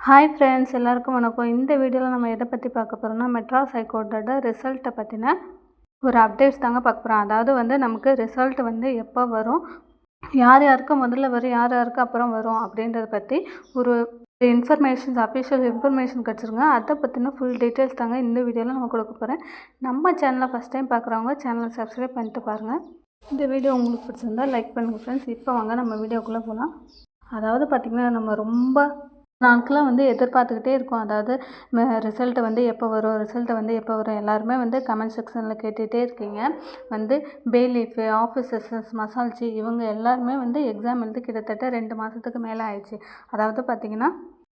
Hi friends, எல்லாருக்கும் வணக்கம். இந்த வீடியோவில் நம்ம எதை பற்றி பார்க்க போகிறோம்னா, மெட்ராஸ் ஹைகோர்ட்டோட ரிசல்ட்டை பற்றின ஒரு அப்டேட்ஸ் தாங்க பார்க்க போகிறோம். அதாவது நமக்கு ரிசல்ட் எப்போ வரும், யார் யாருக்கு முதல்ல வரும், யார் யாருக்கு அப்புறம் வரும் அப்படின்றத பற்றி ஒரு இன்ஃபர்மேஷன்ஸ், அஃபிஷியல் இன்ஃபர்மேஷன் கிடச்சிருங்க. அதை பற்றின ஃபுல் டீட்டெயில்ஸ் தாங்க இந்த வீடியோவில் நம்ம கொடுக்க போகிறேன். நம்ம சேனலை ஃபஸ்ட் டைம் பார்க்குறவங்க சேனலை சப்ஸ்கிரைப் பண்ணிட்டு பாருங்கள். இந்த வீடியோ உங்களுக்கு பிடிச்சிருந்தால் லைக் பண்ணுங்கள் ஃப்ரெண்ட்ஸ். இப்போ வாங்க நம்ம வீடியோக்குள்ளே போகலாம். அதாவது பார்த்திங்கன்னா, நம்ம ரொம்ப நாட்களாக எதிர்பார்த்துக்கிட்டே இருக்கோம். அதாவது ரிசல்ட்டு எப்போ வரும், ரிசல்ட்டை எப்போ வரும், எல்லாருமே கமெண்ட் செக்ஷனில் கேட்டுகிட்டே இருக்கீங்க. பெய்லீஃபு, ஆஃபீஸர்ஸ், மசால்ச்சி இவங்க எல்லாருமே எக்ஸாம் எழுதி கிட்டத்தட்ட 2 மாதத்துக்கு மேலே ஆயிடுச்சு. அதாவது பார்த்திங்கன்னா,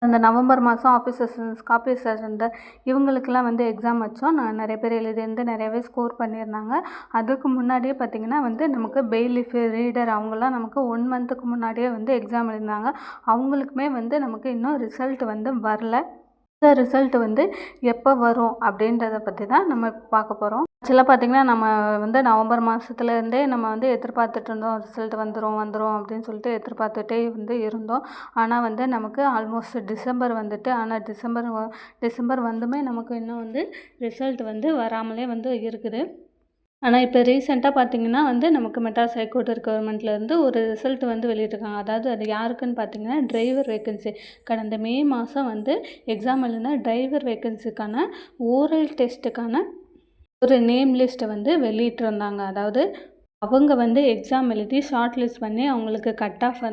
அந்த நவம்பர் மாதம் ஆஃபீஸர்ஸ், காப்பி சர்ஜெண்ட் இவங்களுக்கெல்லாம் எக்ஸாம் வச்சோம். நிறைய பேர் எழுதியிருந்து நிறையவே ஸ்கோர் பண்ணியிருந்தாங்க. அதுக்கு முன்னாடியே பார்த்திங்கன்னா நமக்கு பெய்லீஃபு, ரீடர் அவங்களாம் நமக்கு 1 மந்த்துக்கு முன்னாடியே எக்ஸாம் எழுதினாங்க. அவங்களுக்குமே நமக்கு இன்னும் ரிசல்ட் வரல. இந்த ரிசல்ட் எப்போ வரும் அப்படின்றத பற்றி தான் நம்ம பார்க்க போகிறோம். ஆக்சுவலாக பார்த்திங்கன்னா, நம்ம நவம்பர் மாதத்துலேருந்தே நம்ம எதிர்பார்த்துட்டு இருந்தோம். ரிசல்ட் வந்துடும் அப்படின்னு சொல்லிட்டு எதிர்பார்த்துட்டே இருந்தோம். ஆனால் நமக்கு ஆல்மோஸ்ட் டிசம்பர் வந்துட்டு, ஆனால் டிசம்பர் வந்துமே நமக்கு இன்னும் ரிசல்ட் வராமலே இருக்குது. ஆனால் இப்போ ரீசெண்டாக பார்த்திங்கன்னா நமக்கு மெட்ராஸ் ஹைகோர்ட் கவர்மெண்ட்லேருந்து ஒரு ரிசல்ட் வெளியிட்டிருக்காங்க. அதாவது அது யாருக்குன்னு பார்த்திங்கன்னா, டிரைவர் வேக்கன்சி. கடந்த மே மாதம் எக்ஸாம் எழுதின டிரைவர் வேக்கன்சிக்கான ஓரல் டெஸ்ட்டுக்கான ஒரு நேம் லிஸ்ட்டை வெளியிட்டிருந்தாங்க. அதாவது அவங்க எக்ஸாம் எழுதி ஷார்ட் லிஸ்ட் பண்ணி அவங்களுக்கு கட் ஆஃப்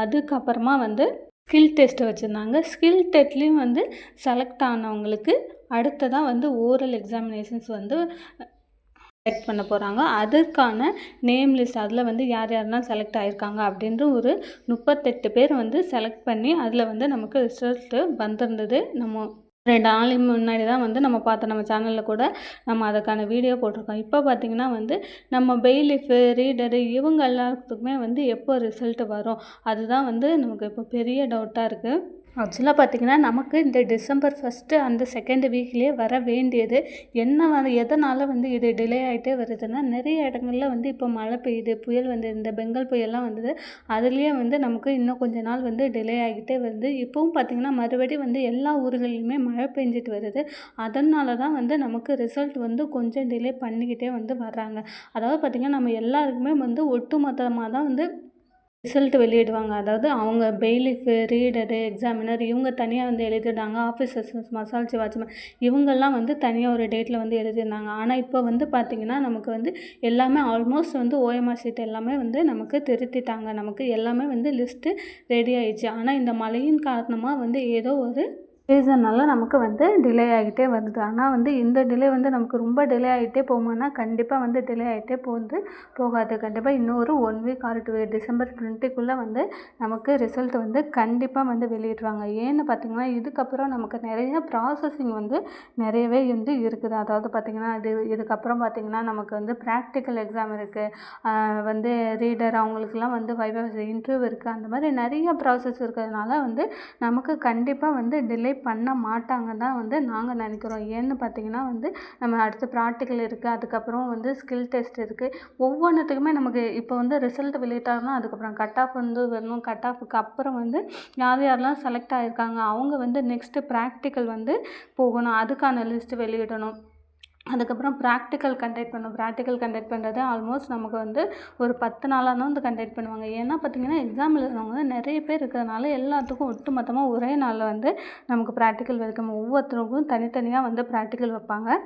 அதுக்கப்புறமா ஸ்கில் டெஸ்ட்டை வச்சுருந்தாங்க. ஸ்கில் டெஸ்ட்லேயும் செலக்ட் ஆனவங்களுக்கு அடுத்ததாக ஓரல் எக்ஸாமினேஷன்ஸ் செலக்ட் பண்ண போகிறாங்க. அதற்கான நேம் லிஸ்ட் அதில் யார் யாரெல்லாம் செலக்ட் ஆகியிருக்காங்க அப்படின்ற ஒரு 38 பேர் செலக்ட் பண்ணி அதில் நமக்கு ரிசல்ட்டு வந்திருந்தது. நம்ம 2 நாளைக்கு முன்னாடி தான் நம்ம பார்த்தோம். நம்ம சேனலில் கூட நம்ம அதுக்கான வீடியோ போட்டிருக்கோம். இப்போ பார்த்திங்கன்னா நம்ம பெய்லீஃபு, ரீடரு இவங்க எல்லாத்துக்குமே எப்போ ரிசல்ட்டு வரும், அதுதான் நமக்கு இப்போ பெரிய டவுட்டாக இருக்குது. ஆக்சுவலாக பார்த்திங்கன்னா, நமக்கு இந்த டிசம்பர் 1 அந்த 2nd வீக்லேயே வர வேண்டியது என்ன எதனால் இது டிலே ஆகிட்டே வருதுன்னா, நிறைய இடங்களில் இப்போ மழை பெய்யுது, புயல் இந்த பெங்கால் புயல்லாம் வந்தது. அதுலேயே நமக்கு இன்னும் கொஞ்ச நாள் டிலே ஆகிட்டே வருது. இப்போவும் பார்த்திங்கன்னா, மறுபடியும் எல்லா ஊர்களையுமே மழை பெஞ்சிட்டு வருது. அதனால தான் நமக்கு ரிசல்ட் கொஞ்சம் டிலே பண்ணிக்கிட்டே வர்றாங்க. அதாவது பார்த்திங்கன்னா, நம்ம எல்லாருக்குமே ஒட்டுமொத்தமாக தான் ரிசல்ட் வெளியிடுவாங்க. அதாவது அவங்க பெய்லீஃபு, ரீடரு, எக்ஸாமினர் இவங்க தனியாக எழுதிட்டாங்க. ஆஃபீஸர்ஸ், மசால்ச்சி, வாட்ச்மேன் இவங்கெல்லாம் தனியாக ஒரு டேட்டில் எழுதியிருந்தாங்க. ஆனால் இப்போ பார்த்திங்கன்னா, நமக்கு எல்லாமே ஆல்மோஸ்ட் ஓஎம்ஆர் ஷீட் எல்லாமே நமக்கு திருத்திட்டாங்க. நமக்கு எல்லாமே லிஸ்ட்டு ரெடி ஆயிடுச்சு. ஆனால் இந்த மழையின் காரணமாக ஏதோ ஒரு ரீசனால் நமக்கு டிலே ஆகிட்டே வருது. ஆனால் இந்த டிலே நமக்கு ரொம்ப டிலே ஆகிட்டே போகுமானா, கண்டிப்பாக டிலே ஆகிட்டே போகாது. கண்டிப்பாக இன்னொரு 1 வீக் ஆர் 2 டிசம்பர் 20க்குள்ளே நமக்கு ரிசல்ட் கண்டிப்பாக வெளியிடுவாங்க. ஏன்னு பார்த்திங்கன்னா, இதுக்கப்புறம் நமக்கு நிறைய ப்ராசஸிங் நிறையவே இருக்குது. அதாவது பார்த்திங்கன்னா, இதுக்கப்புறம் பார்த்திங்கன்னா, நமக்கு ப்ராக்டிக்கல் எக்ஸாம் இருக்குது, ரீடர் அவங்களுக்குலாம் வைவா இன்டர்வியூ இருக்குது. அந்த மாதிரி நிறைய ப்ராசஸ் இருக்கிறதுனால நமக்கு கண்டிப்பாக டிலே பண்ண மாட்டாங்க தான் நாங்கள் நினைக்கிறோம். ஏன்னு பார்த்திங்கன்னா, நம்ம அடுத்து ப்ராக்டிக்கல் இருக்குது, அதுக்கப்புறம் ஸ்கில் டெஸ்ட் இருக்குது. ஒவ்வொன்றுத்துக்குமே நமக்கு இப்போ ரிசல்ட் வெளியிட்டாங்கன்னா அதுக்கப்புறம் கட் ஆஃப் வரணும். கட் ஆஃபுக்கு அப்புறம் யார் யாரெல்லாம் செலக்ட் ஆகியிருக்காங்க அவங்க நெக்ஸ்ட்டு ப்ராக்டிக்கல் போகணும். அதுக்கான லிஸ்ட்டு வெளியிடணும். அதுக்கப்புறம் ப்ராக்டிக்கல் கண்டக்ட் பண்ணணும். ப்ராக்டிக்கல் கண்டக்ட் பண்ணுறது ஆல்மோஸ்ட் நமக்கு ஒரு 10 நாளாக தான் கண்டக்ட் பண்ணுவாங்க. ஏன்னா பார்த்திங்கன்னா, எக்ஸாம் எழுதுறவங்க நிறைய பேர் இருக்கிறதுனால எல்லாத்துக்கும் ஒட்டுமொத்தமாக ஒரே நாளில் நமக்கு ப்ராக்டிக்கல் வைக்கணும். ஒவ்வொருத்தருக்கும் தனித்தனியாக ப்ராக்டிக்கல் வைப்பாங்க.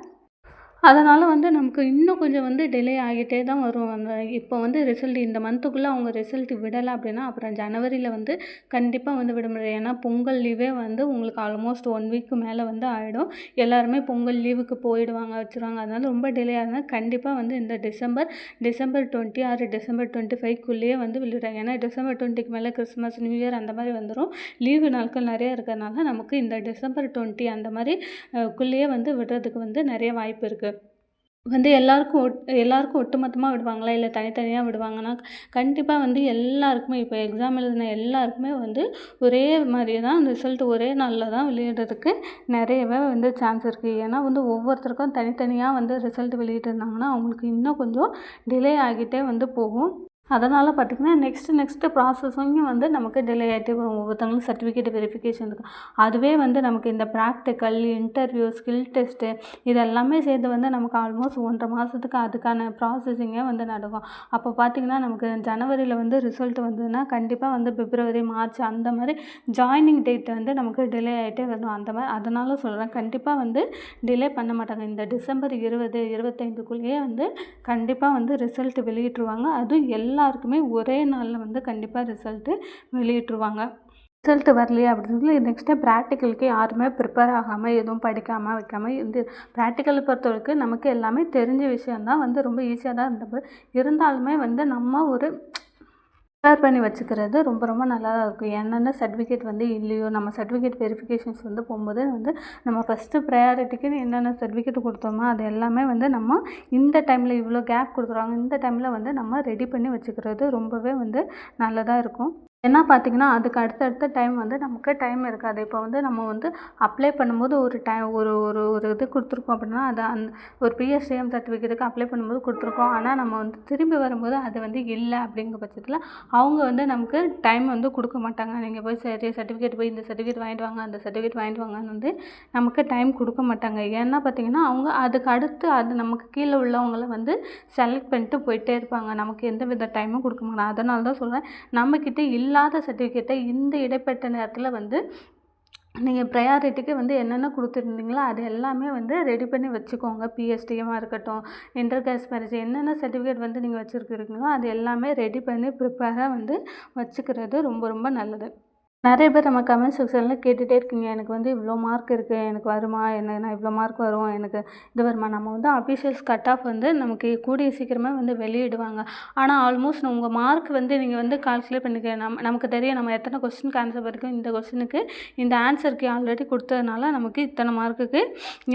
அதனால் நமக்கு இன்னும் கொஞ்சம் டிலே ஆகிட்டே தான் வரும். இப்போ ரிசல்ட் இந்த மந்த்துக்குள்ளே அவங்க ரிசல்ட் விடலை அப்படின்னா, அப்புறம் ஜனவரியில் கண்டிப்பாக விட முடியாது. ஏன்னா பொங்கல் லீவே உங்களுக்கு ஆல்மோஸ்ட் 1 வீக்கு மேலே ஆகிடும். எல்லாருமே பொங்கல் லீவுக்கு போயிடுவாங்க, வச்சுருவாங்க. அதனால் ரொம்ப டிலே ஆகுதுன்னா கண்டிப்பாக இந்த டிசம்பர் 20 ஆர் டிசம்பர் 25க்குள்ளேயே வெளியிடுறாங்க. ஏன்னா டிசம்பர் 20க்கு மேலே கிறிஸ்மஸ், நியூ இயர் அந்த மாதிரி வந்துடும். லீவு நாட்கள் நிறைய இருக்கிறதுனால நமக்கு இந்த டிசம்பர் 20 அந்த மாதிரி குள்ளேயே விடுறதுக்கு நிறைய வாய்ப்பு இருக்குது. எல்லாருக்கும் ஒட்டுமொத்தமாக விடுவாங்களா, இல்லை தனித்தனியாக விடுவாங்கன்னா, கண்டிப்பாக எல்லாருக்குமே இப்போ எக்ஸாம் எழுதின எல்லாருக்குமே ஒரே மாதிரி தான் ரிசல்ட் ஒரே நாளில் தான் வெளியிடுறதுக்கு நிறையவே சான்ஸ் இருக்குது. ஏன்னா ஒவ்வொருத்தருக்கும் தனித்தனியாக ரிசல்ட் வெளியிட்டிருந்தாங்கன்னா அவங்களுக்கு இன்னும் கொஞ்சம் டிலே ஆகிட்டே போகும். அதனால் பார்த்திங்கன்னா நெக்ஸ்ட்டு ப்ராசஸிங்கும் வந்து நமக்கு டிலே ஆகிட்டே வரும். ஒவ்வொருத்தவங்களும் சர்டிஃபிகேட் வெரிஃபிகேஷன் இருக்கும். அதுவே வந்து நமக்கு இந்த ப்ராக்டிக்கல், இன்டர்வியூ, ஸ்கில் டெஸ்ட்டு இது எல்லாமே சேர்த்து வந்து நமக்கு ஆல்மோஸ்ட் 1.5 மாதத்துக்கு அதுக்கான ப்ராசஸிங்கே வந்து நடக்கும். அப்போ பார்த்திங்கன்னா நமக்கு ஜனவரியில் வந்து ரிசல்ட் வந்ததுன்னா கண்டிப்பாக வந்து பிப்ரவரி, மார்ச் அந்த மாதிரி ஜாயினிங் டேட் வந்து நமக்கு டிலே ஆகிட்டே வரும். அதனால் சொல்கிறேன், கண்டிப்பாக வந்து டிலே பண்ண மாட்டாங்க. இந்த டிசம்பர் 20, 25க்குள்ளேயே வந்து கண்டிப்பாக வந்து ரிசல்ட் வெளியிட்டுருவாங்க. அதுவும் எல்லாருக்குமே ஒரே நாளில் வந்து கண்டிப்பாக ரிசல்ட்டு வெளியிட்டுருவாங்க. ரிசல்ட் வரலையே அப்படின்னு சொல்லி நெக்ஸ்ட்டு ப்ராக்டிக்கலுக்கு யாருமே ப்ரிப்பேர் ஆகாமல் எதுவும் படிக்காமல் வைக்காமல் இந்த ப்ராக்டிக்கலை பொறுத்தவரைக்கும் நமக்கு எல்லாமே தெரிஞ்ச விஷயந்தான், வந்து ரொம்ப ஈஸியாக தான் இருந்தாலுமே வந்து நம்ம ஒரு ப்ரிப்பேர் பண்ணி வச்சுக்கிறது ரொம்ப ரொம்ப நல்லா இருக்கும். என்னென்ன சர்டிஃபிகேட் வந்து இல்லையோ நம்ம சர்டிஃபிகேட் வெரிஃபிகேஷன்ஸ் வந்து போகும்போது வந்து நம்ம ஃபஸ்ட்டு ப்ரையாரிட்டிக்கு என்னென்ன சர்டிஃபிகேட் கொடுத்தோமோ அது எல்லாமே வந்து நம்ம இந்த டைமில் இவ்வளோ கேப் கொடுக்குறாங்க, இந்த டைமில் வந்து நம்ம ரெடி பண்ணி வச்சுக்கிறது ரொம்பவே வந்து நல்லதாக இருக்கும். ஏன்னா பார்த்திங்கன்னா அதுக்கு அடுத்தடுத்த டைம் வந்து நமக்கு டைம் இருக்காது. இப்போ வந்து நம்ம வந்து அப்ளை பண்ணும்போது ஒரு ஒரு ஒரு ஒரு இது கொடுத்துருக்கோம் அப்படின்னா அது ஒரு பிஎஸ்டிஎம் சர்டிஃபிகேட்டுக்கு அப்ளை பண்ணும்போது கொடுத்துருக்கோம். ஆனால் நம்ம வந்து திரும்பி வரும்போது அது வந்து இல்லை அப்படிங்கிற பட்சத்தில் அவங்க வந்து நமக்கு டைம் வந்து கொடுக்க மாட்டாங்க. நீங்கள் போய் சர்டிஃபிகேட் போய் இந்த சர்டிஃபிகேட் வாங்கிட்டு வாங்க, அந்த சர்டிஃபிகேட் வாங்கிட்டு வாங்கன்னு வந்து நமக்கு டைம் கொடுக்க மாட்டாங்க. ஏன்னா பார்த்திங்கன்னா அவங்க அதுக்கு அடுத்து அது நமக்கு கீழே உள்ளவங்களை வந்து செலக்ட் பண்ணிட்டு போயிட்டே இருப்பாங்க. நமக்கு எந்த வித டைமும் கொடுக்க மாட்டாங்க. அதனால தான் சொல்கிறேன், நம்மக்கிட்ட இல்லாத சர்டிஃபிகேட்டை இந்த இடைப்பட்ட நேரத்தில் வந்து நீங்கள் ப்ரையாரிட்டிக்கு வந்து என்னென்ன கொடுத்துருந்தீங்களோ அது எல்லாமே வந்து ரெடி பண்ணி வச்சுக்கோங்க. பிஎஸ்டிஎம்மாக இருக்கட்டும், இன்டர் காஸ்ட் மேரேஜ் என்னென்ன சர்டிஃபிகேட் வந்து நீங்கள் வச்சுருக்கிறீங்களோ அது எல்லாமே ரெடி பண்ணி ப்ரிப்பேராக வந்து வச்சுக்கிறது ரொம்ப ரொம்ப நல்லது. நிறைய பேர் நம்ம கமெண்ட் செக்ஷனில் கேட்டுகிட்டே இருக்கீங்க, எனக்கு வந்து இவ்வளோ மார்க் இருக்குது, எனக்கு வருமா, நான் இவ்வளோ மார்க் வரும், எனக்கு இது வருமா. நம்ம வந்து அஃபிஷியல்ஸ் கட் ஆஃப் வந்து நமக்கு கூடிய சீக்கிரமாக வந்து வெளியிடுவாங்க. ஆனால் ஆல்மோஸ்ட் உங்கள் மார்க் வந்து நீங்கள் வந்து கால்குலேட் பண்ணிக்க நமக்கு தெரியும் நம்ம எத்தனை கொஸ்டினுக்கு ஆன்சர் வரைக்கும், இந்த கொஸ்டினுக்கு இந்த ஆன்சருக்கு ஆல்ரெடி கொடுத்ததுனால நமக்கு இத்தனை மார்க்குக்கு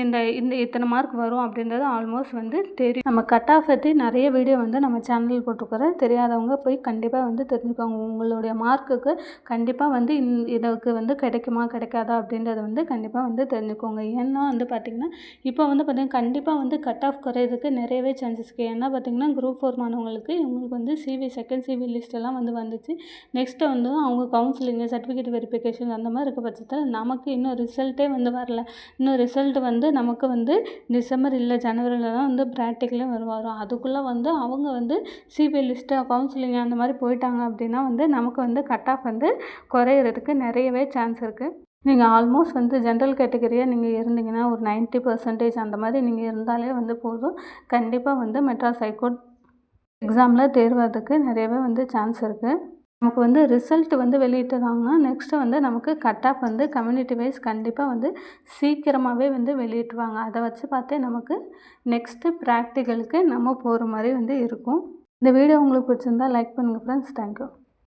இந்த இத்தனை மார்க் வரும் அப்படின்றது ஆல்மோஸ்ட் வந்து தெரியும். நம்ம கட் ஆஃப் பற்றி நிறைய வீடியோ வந்து நம்ம சேனலில் போட்டுக்கிறோம். தெரியாதவங்க போய் கண்டிப்பாக வந்து தெரிஞ்சுக்கோங்க. உங்களுடைய மார்க்குக்கு கண்டிப்பாக வந்து இதுக்கு வந்து கிடைக்குமா கிடைக்காதா அப்படின்றத வந்து கண்டிப்பாக வந்து தெரிஞ்சுக்கோங்க. ஏன்னா வந்து பார்த்திங்கன்னா இப்போ வந்து பார்த்திங்கன்னா கண்டிப்பாக வந்து கட் ஆஃப் குறையிறதுக்கு நிறையவே சான்சஸ் இருக்குது. ஏன்னா பார்த்திங்கன்னா குரூப் 4 மாணவங்களுக்கு இவங்களுக்கு வந்து செகண்ட் சிவி லிஸ்ட்டெல்லாம் வந்து வந்துச்சு. நெக்ஸ்ட்டு வந்து அவங்க கவுன்சிலிங்கு, சர்டிஃபிகேட் வெரிஃபிகேஷன் அந்த மாதிரி இருக்க பட்சத்தில் நமக்கு இன்னும் ரிசல்ட்டே வந்து வரல. இன்னும் ரிசல்ட் வந்து நமக்கு வந்து டிசம்பர் இல்லை ஜனவரியில் தான் வந்து ப்ராக்டிக்கலே வரும். அதுக்குள்ளே வந்து அவங்க வந்து சிபிஐ லிஸ்ட்டு, கவுன்சிலிங் அந்த மாதிரி போயிட்டாங்க அப்படின்னா வந்து நமக்கு வந்து கட் ஆஃப் வந்து குறையிறதுக்கு நிறையவே சான்ஸ் இருக்குது. நீங்கள் ஆல்மோஸ்ட் வந்து ஜென்ரல் கேட்டகரியாக நீங்கள் இருந்தீங்கன்னா ஒரு 90% அந்த மாதிரி நீங்கள் இருந்தாலே வந்து போதும். கண்டிப்பாக வந்து மெட்ராஸ் ஹைகோர்ட் எக்ஸாமில் தேர்வதுக்கு நிறையவே வந்து சான்ஸ் இருக்குது. நமக்கு வந்து ரிசல்ட் வந்து வெளியிட்டுறாங்கன்னா நெக்ஸ்ட்டு வந்து நமக்கு கட் ஆஃப் வந்து கம்யூனிட்டி வைஸ் கண்டிப்பாக வந்து சீக்கிரமாகவே வந்து வெளியிட்டுருவாங்க. அதை வச்சு பார்த்தே நமக்கு நெக்ஸ்ட்டு ப்ராக்டிக்கலுக்கு நம்ம போகிற மாதிரி வந்து இருக்கும். இந்த வீடியோ உங்களுக்கு பிடிச்சிருந்தா லைக் பண்ணுங்கள் ஃப்ரெண்ட்ஸ். தேங்க்யூ.